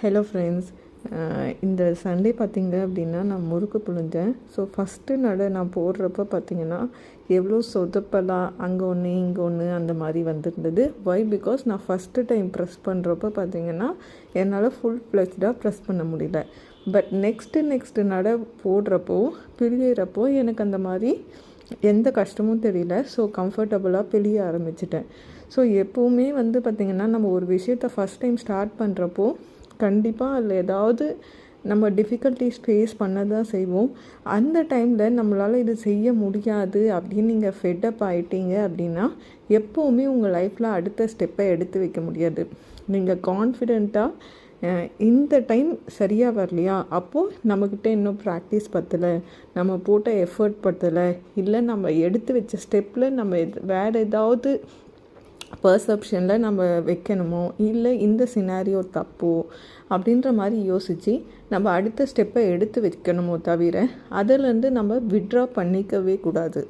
Hello friends, இந்த Sunday பார்த்திங்க அப்படின்னா நான் முறுக்கு புழிஞ்சேன். ஸோ ஃபஸ்ட்டு நான் போடுறப்ப பார்த்திங்கன்னா எவ்வளோ சொதப்பலாம், அங்கே ஒன்று இங்கே ஒன்று அந்த மாதிரி வந்திருந்தது. ஒய் பிகாஸ் நான் ஃபஸ்ட்டு டைம் ப்ரெஸ் பண்ணுறப்ப பார்த்திங்கன்னா என்னால் ஃபுல் ஃப்ளெஜ்டாக ப்ரெஸ் பண்ண முடியல. பட் நெக்ஸ்ட்டு போடுறப்போ பிழியிறப்போ எனக்கு அந்த மாதிரி எந்த கஷ்டமும் தெரியல. ஸோ கம்ஃபர்டபுளாக பிழிய ஆரம்பிச்சிட்டேன். ஸோ எப்போவுமே பார்த்திங்கன்னா நம்ம ஒரு விஷயத்தை ஃபஸ்ட் டைம் ஸ்டார்ட் பண்ணுறப்போ கண்டிப்பாக அதில் ஏதாவது நம்ம டிஃபிகல்ட்டிஸ் ஃபேஸ் பண்ண தான் செய்வோம். அந்த டைமில் நம்மளால் இது செய்ய முடியாது அப்படின்னு நீங்கள் ஃபெட்டப் ஆகிட்டீங்க அப்படின்னா எப்போவுமே உங்கள் லைஃப்பில் அடுத்த ஸ்டெப்பை எடுத்து வைக்க முடியாது. நீங்கள் கான்ஃபிடெண்ட்டாக இந்த டைம் சரியாக வரலையா, அப்போது நம்மக்கிட்ட இன்னும் ப்ராக்டிஸ் பத்தலை, நம்ம போட்ட எஃபர்ட் பத்தலை, இல்லை நம்ம எடுத்து வச்ச ஸ்டெப்பில் நம்ம வேறு ஏதாவது பர்செப்ஷனில் நம்ம வைக்கணுமோ, இல்லை இந்த சினாரியோ தப்போ அப்படின்ற மாதிரி யோசித்து நம்ம அடுத்த ஸ்டெப்பை எடுத்து வைக்கணுமோ தவிர அதிலேருந்து நம்ம விட்ரா பண்ணிக்கவே கூடாது.